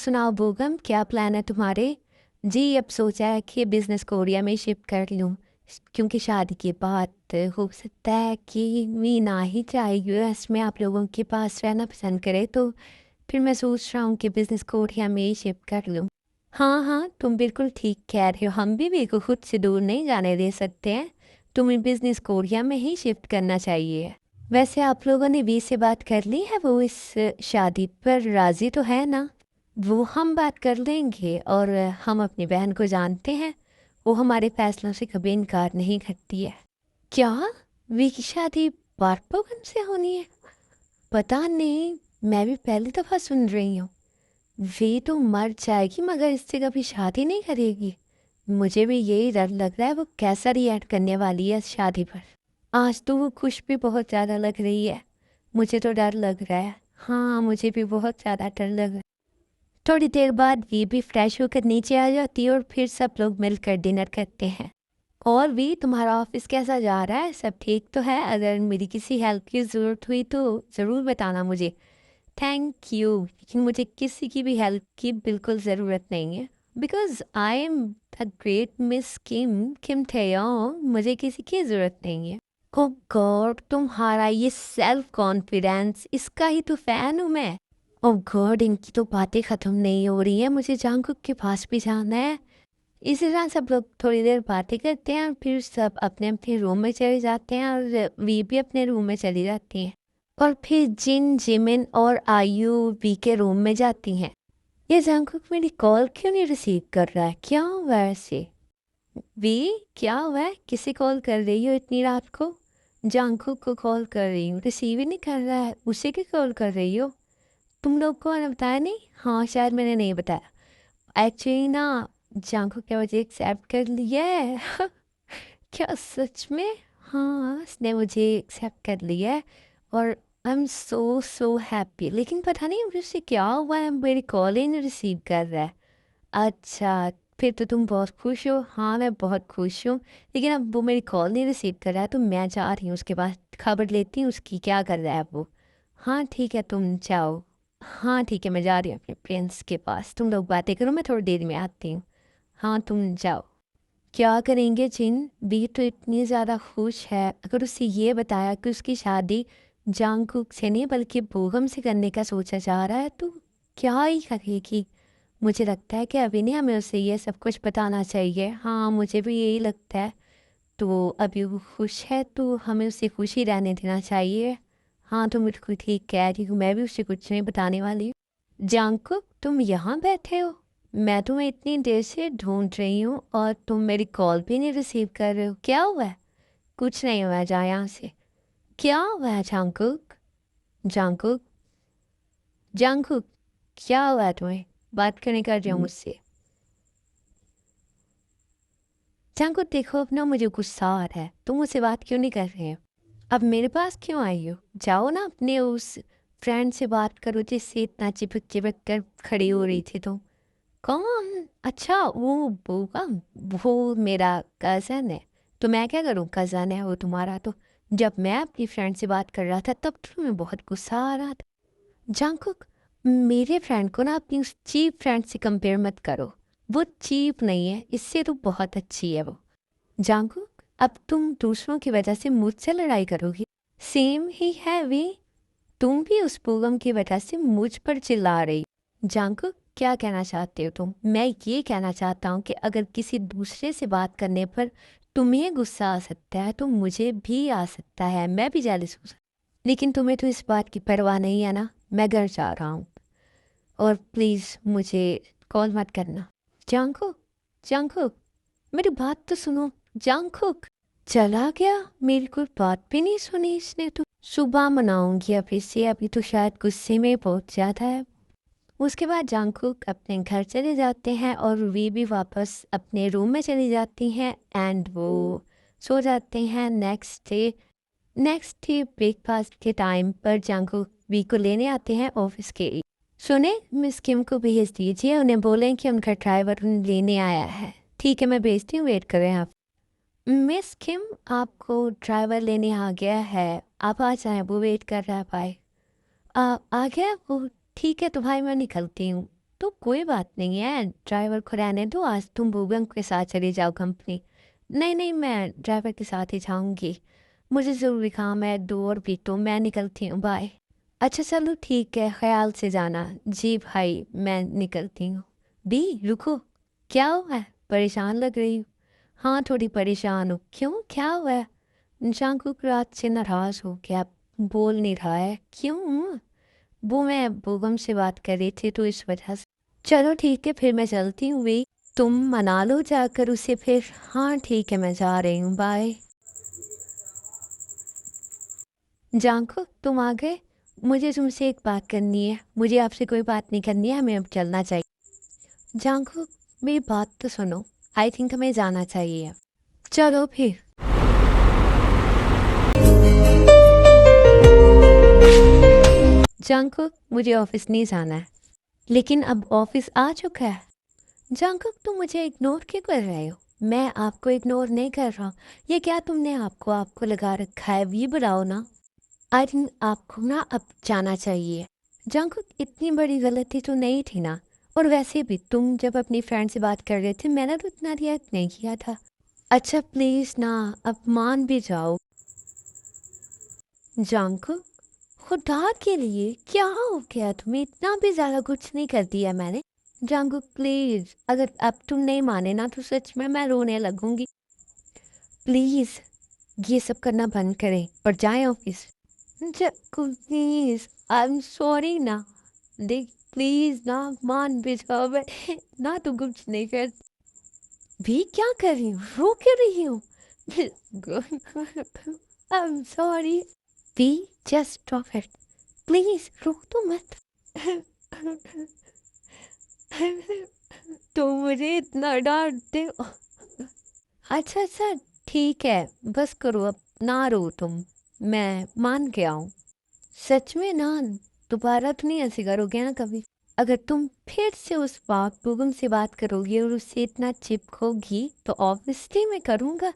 सुनाओ बोगम, क्या प्लान है तुम्हारे? जी, अब सोचा है कि बिज़नेस कोरिया में शिफ्ट कर लूँ, क्योंकि शादी के बाद हो सकता है कि मैं ना ही चाहे यूएस में आप लोगों के पास रहना पसंद करे, तो फिर मैं सोच रहा हूँ कि बिज़नेस कोरिया में ही शिफ्ट कर लूँ। हाँ, हाँ, तुम बिल्कुल ठीक कह रहे हो, हम भी वी को खुद से दूर नहीं जाने दे सकते हैं। तुम्हें बिज़नेस कोरिया में ही शिफ्ट करना चाहिए। वैसे आप लोगों ने वी से बात कर ली है, वो इस शादी पर राज़ी तो है ना? वो हम बात कर लेंगे, और हम अपनी बहन को जानते हैं, वो हमारे फैसलों से कभी इनकार नहीं करती है। क्या? वी की शादी बारपोगन से होनी है? पता नहीं, मैं भी पहली दफ़ा सुन रही हूँ। वे तो मर जाएगी मगर इससे कभी शादी नहीं करेगी। मुझे भी यही डर लग रहा है वो कैसा रिएक्ट करने वाली है इस शादी पर। आज तो वो खुश भी बहुत ज़्यादा लग रही है। मुझे तो डर लग रहा है। हाँ, मुझे भी बहुत ज़्यादा डर लग रहा है। थोड़ी देर बाद वी भी फ्रेश होकर नीचे आ जाती है और फिर सब लोग मिलकर डिनर करते हैं। और वी, तुम्हारा ऑफिस कैसा जा रहा है? सब ठीक तो है? अगर मेरी किसी हेल्प की ज़रूरत हुई तो ज़रूर बताना मुझे। थैंक यू, लेकिन मुझे किसी की भी हेल्प की बिल्कुल ज़रूरत नहीं है, because I am the great Miss Kim Kim Taeyong. मुझे किसी की ज़रूरत नहीं है। ओ गॉड, तुम्हारा ये सेल्फ कॉन्फिडेंस, इसका ही तो फ़ैन हूँ मैं। ओ गॉड, इनकी तो बातें ख़त्म नहीं हो रही है, मुझे जंगकुक के पास भी जाना है। इसी तरह सब लोग थोड़ी देर बातें करते हैं और फिर सब अपने अपने रूम में चले जाते हैं, और वी भी अपने रूम में चली जाती हैं। और फिर जिन, जिमिन और आयु वी के रूम में जाती हैं। ये जंगकुक मेरी कॉल क्यों नहीं रिसीव कर रहा है? क्या हुआ है ऐसे? वी, क्या हुआ है? किसे कॉल कर रही हो इतनी रात को? जंगकुक को कॉल कर रही हूँ, रिसीव ही नहीं कर रहा है। उसे क्यों कॉल कर रही हो? तुम लोग को मैंने बताया नहीं? हाँ, शायद मैंने नहीं बताया। एक्चुअली ना, जंगकुक क्या मुझे एक्सेप्ट कर लिया है। क्या सच में? हाँ, उसने मुझे एक्सेप्ट कर लिया है, और I am so so happy. लेकिन पता नहीं मुझसे क्या हुआ है, मेरी कॉल ही नहीं रिसीव कर रहा है। अच्छा, फिर तो तुम बहुत खुश हो। हाँ, मैं बहुत खुश हूँ, लेकिन अब वो मेरी कॉल नहीं रिसीव कर रहा है, तो मैं जा रही हूँ उसके पास, खबर लेती हूँ उसकी क्या कर रहा है वो। हाँ ठीक है, तुम जाओ। हाँ ठीक है, मैं जा रही हूँ अपने प्रिंस के पास, तुम लोग बातें करो, मैं थोड़ी देर में आती हूँ। हाँ, तुम जाओ। क्या करेंगे जिन? बी तो इतनी ज़्यादा खुश है, अगर उसे ये बताया कि उसकी शादी जंगकुक से नहीं बल्कि बोगम से करने का सोचा जा रहा है, तो क्या ही करेगी। मुझे लगता है कि अभी नहीं, हमें उसे ये सब कुछ बताना चाहिए। हाँ, मुझे भी यही लगता है। तो अभी वो खुश है तो हमें उसे खुश ही रहने देना चाहिए। हाँ, तुम बिल्कुल ठीक कह रही हो, मैं भी उसे कुछ नहीं बताने वाली हूँ। जंगकुक, तुम यहाँ बैठे हो? मैं तुम्हें इतनी देर से ढूंढ रही हूँ और तुम मेरी कॉल भी नहीं रिसीव कर रहे हो, क्या हुआ है? कुछ नहीं हुआ है, जा यहाँ से। क्या हुआ है जंगकुक? जंगकुक, जंगकुक, क्या हुआ है तुम्हें? बात करने कर रही हो मुझसे? जंगकुक देखो, अब ना मुझे गुस्सा आ रहा है, तुम मुझसे बात क्यों नहीं कर रहे हो? अब मेरे पास क्यों आई हो? जाओ ना अपने उस फ्रेंड से बात करो जिससे इतना चिपक चिपक कर खड़ी हो रही थी तुम। कौन? अच्छा, वो बोगा, वो मेरा कज़न है। तो मैं क्या करूँ, कज़न है वो तुम्हारा तो। जब मैं अपनी फ्रेंड से बात कर रहा था तब तो तुम्हें बहुत गुस्सा आ रहा था। जंगकुक, मेरे फ्रेंड को ना अपनी उस चीप फ्रेंड से कंपेयर मत करो। वो चीप नहीं है, इससे तो बहुत अच्छी है वो। जंगकुक, अब तुम दूसरों की वजह से मुझसे लड़ाई करोगी? सेम ही है वे, तुम भी उस पूगम की वजह से मुझ पर चिल्ला रही। जंगकुक, क्या कहना चाहते हो तुम? मैं ये कहना चाहता हूँ कि अगर किसी दूसरे से बात करने पर तुम्हें गुस्सा आ सकता है तो मुझे भी आ सकता है, मैं भी जेलस हो सकती। लेकिन तुम्हें तो इस बात की परवाह नहीं है ना। मैं घर जा रहा हूँ, और प्लीज़ मुझे कॉल मत करना। जंगकुक, जंगकुक, मेरी बात तो सुनो। जंगकुक चला गया, मेरी कोई बात भी नहीं सुनी इसने तो। सुबह मनाऊंगी अभी से, अभी तो शायद गुस्से में पहुंच जाता है। उसके बाद जंगकुक अपने घर चले जाते हैं और वी भी वापस अपने रूम में चली जाती हैं, एंड वो सो जाते हैं। नेक्स्ट डे ब्रेकफास्ट के टाइम पर जंगकुक वी को लेने आते हैं ऑफिस के लिए। सुने, मिस किम को भेज दीजिए, उन्हें बोलें कि उनका ड्राइवर उन्हें लेने आया है। ठीक है, मैं भेजती हूँ, वेट करें आप। मिस किम, आपको ड्राइवर लेने आ गया है, आप आ जाएं, वो वेट कर रहा है। बाय। आ गया वो? ठीक है, तो भाई मैं निकलती हूँ। तो कोई बात नहीं है, ड्राइवर को रहने दो, आज तुम बुबन के साथ चली जाओ कंपनी। नहीं नहीं, मैं ड्राइवर के साथ ही जाऊंगी, मुझे ज़रूरी काम है, दो और भी तो मैं निकलती हूँ, बाय। अच्छा चलो ठीक है, ख्याल से जाना। जी भाई, मैं निकलती हूँ। बी रुको, क्या हुआ है, परेशान लग रही हूँ। हाँ थोड़ी परेशान हूँ, क्यों क्या हुआ है? जांकुक रात से नाराज हो गया, बोल नहीं रहा है, क्यों? वो मैं बोगम से बात कर रही थी तो इस वजह से। चलो ठीक है, फिर मैं चलती हूँ वे, तुम मना लो जाकर उसे फिर। हाँ ठीक है, मैं जा रही हूँ, बाय। जांकुक तुम आ गए, मुझे तुमसे एक बात करनी है। मुझे आपसे कोई बात नहीं करनी है, हमें अब चलना चाहिए। जांकुक मेरी बात तो सुनो, आई थिंक हमें जाना चाहिए। चलो फिर। जांकुक मुझे ऑफिस नहीं जाना है। लेकिन अब ऑफिस आ चुका है। जांकुक तुम मुझे इग्नोर क्यों कर रहे हो? मैं आपको इग्नोर नहीं कर रहा हूँ। ये क्या तुमने आपको आपको लगा रखा है, ये बताओ ना। आई थिंक आपको ना अब जाना चाहिए। जांकुक इतनी बड़ी गलती तो नहीं थी ना। और वैसे भी तुम जब अपनी फ्रेंड से बात कर रहे थे, मैंने तो इतना रिएक्ट नहीं किया था। अच्छा प्लीज ना, अब मान भी जाओ। जांकुक खुदा के लिए क्या हो गया तुम्हें? इतना भी ज्यादा कुछ नहीं कर दिया मैंने। जांकुक प्लीज, अगर अब तुम नहीं माने ना तो सच में मैं रोने लगूंगी। प्लीज ये सब करना बंद करें और जाएं office. Jungkook please, I am sorry ना। देख प्लीज ना, मान भी जाओ, मैं ना तो कुछ नहीं कर भी, क्या कर रही हूँ, रो क्यों रही हूँ? I am sorry. Be just stop it, please रो तो मत। तुम मुझे इतना डांटते हो। अच्छा अच्छा ठीक है, बस करो अब, ना रो तुम, मैं मान गया हूँ। सच में ना, दोबारा तो नहीं ऐसे करोगे ना कभी? अगर तुम फिर से उस बात बुगम से बात करोगी और उससे इतना चिपकोगी तो ऑब्वियसली मैं करूँगा।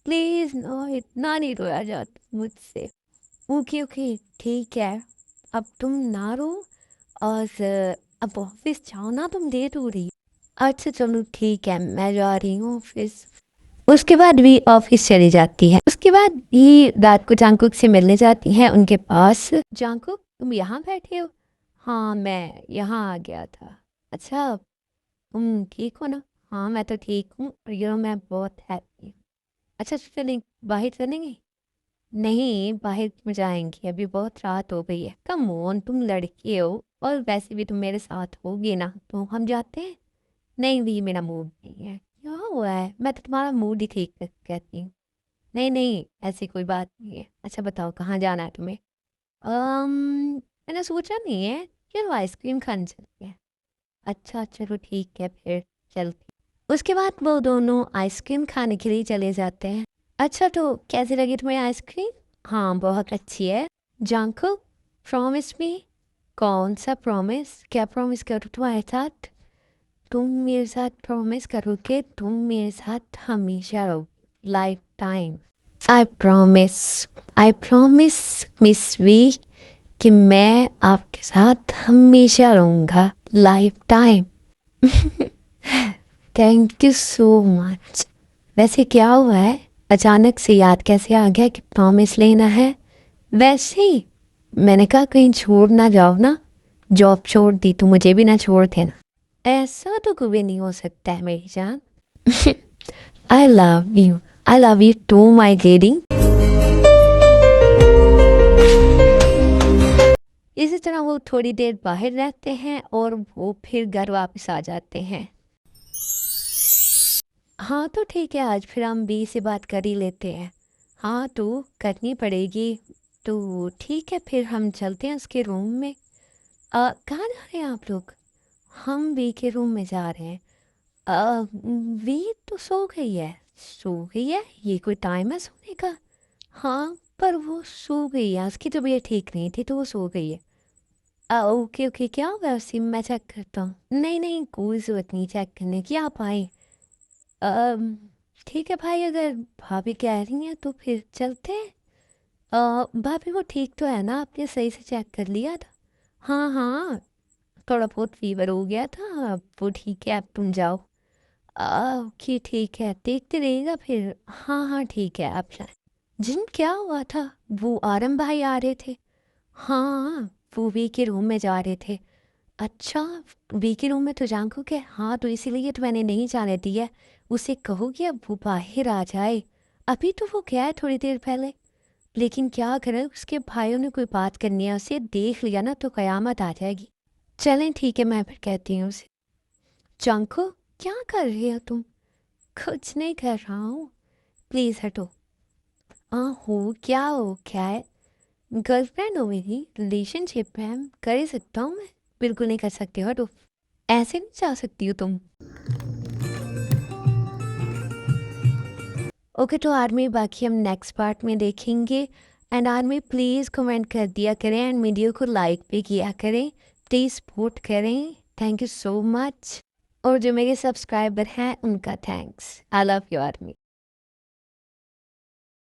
प्लीज नो, इतना नहीं रोया जाता मुझसे। ओके ओके ठीक है, अब तुम ना रो। और अब ऑफिस जाओ ना, तुम लेट हो रही हो। अच्छा चलो ठीक है, मैं जा रही हूँ ऑफिस। उसके बाद भी ऑफिस चली जाती है। उसके बाद ही रात को जांकुक से मिलने जाती है उनके पास। जांकुक तुम यहाँ बैठे हो? हाँ मैं यहाँ आ गया था। अच्छा तुम ठीक हो ना? हाँ मैं तो ठीक हूँ, और मैं बहुत हैप्पी हूँ। अच्छा तो चलें, बाहर चलेंगे? नहीं बाहर क्यों जाएंगे, अभी बहुत रात हो गई है। कम ऑन, तुम लड़की हो और वैसे भी तुम मेरे साथ होगी ना, तो हम जाते हैं। नहीं भी मेरा मूड नहीं है। क्या हुआ है? मैं तो तुम्हारा मूड ही ठीक कहती हूँ। नहीं नहीं ऐसी कोई बात नहीं है। अच्छा बताओ कहाँ जाना है तुम्हें? मैंने सोचा नहीं है, चलो आइसक्रीम खाने चलते हैं। अच्छा चलो ठीक है फिर, चलते। उसके बाद वो दोनों आइसक्रीम खाने के लिए चले जाते हैं। अच्छा तो कैसी लगी तुम्हें आइसक्रीम? हाँ बहुत अच्छी है। जांको प्रॉमिस मी। कौन सा प्रॉमिस? क्या प्रॉमिस करूँ तुम्हारे साथ? तुम मेरे साथ प्रॉमिस करोगे, तुम मेरे साथ हमेशा रहो, लाइफ टाइम। आई प्रॉमिस मिस वी कि मैं आपके साथ हमेशा रहूँगा, life time. Thank you so much. वैसे क्या हुआ है, अचानक से याद कैसे आ गया कि प्रॉमिस लेना है? वैसे ही मैंने कहा कहीं छोड़ ना जाओ ना, जॉब छोड़ दी तो मुझे भी ना छोड़ देना। ऐसा तो कभी नहीं हो सकता है मेरी जान। I love you, I love you too my lady. इसी तरह वो थोड़ी देर बाहर रहते हैं और वो फिर घर वापस आ जाते हैं। हाँ तो ठीक है, आज फिर हम बी से बात कर ही लेते हैं। हाँ तो करनी पड़ेगी। तो ठीक है फिर हम चलते हैं उसके रूम में। कहाँ जा रहे हैं आप लोग? हम बी के रूम में जा रहे हैं। वी तो सो गई है। सो गई है? ये कोई टाइम है सोने का? हाँ पर वो सो गई है, उसकी तबीयत ठीक नहीं थी तो वो सो गई है। ओके ओके, क्या होगा उसी, मैं चेक करता हूँ। नहीं नहीं कोई ज़रूरत नहीं चेक करने की, आप आए। अम, ठीक है भाई, अगर भाभी कह रही हैं तो फिर चलते हैं। भाभी वो ठीक तो है ना, आपने सही से चेक कर लिया था? हाँ हाँ थोड़ा बहुत फीवर हो गया था, अब वो ठीक है, अब तुम जाओ। ओके ठीक है, देखते रहेगा फिर। हाँ हाँ ठीक है, आप जाए। जिन क्या हुआ था? वो आरम भाई आ रहे थे। हाँ, वो वी के रूम में जा रहे थे। अच्छा, वी के रूम में तो जानकोगे? हाँ, तो इसीलिए तो मैंने नहीं जाने दिया। उसे कहो कि अब वो बाहर आ जाए। अभी तो वो गया है थोड़ी देर पहले। लेकिन क्या करें, उसके भाइयों ने कोई बात करनी है, उसे देख लिया ना तो कयामत आ जाएगी। चलें ठीक है, मैं फिर कहती हूँ उसे। चंको, क्या कर रही हो तुम? कुछ नहीं कर रहा हूँ। प्लीज़ हटो। हो क्या है? गर्लफ्रेंड हो मेरी, रिलेशनशिप है, कर ही सकता हूँ मैं। बिल्कुल नहीं कर सकती हो, हटो। ऐसे नहीं जा सकती हो तुम। ओके तो आर्मी, बाकी हम नेक्स्ट पार्ट में देखेंगे। एंड आर्मी प्लीज़ कमेंट कर दिया करें एंड वीडियो को लाइक भी किया करें। प्लीज़ सपोर्ट करें। Thank you so much. और जो मेरे सब्सक्राइबर हैं उनका thanks. I love you army.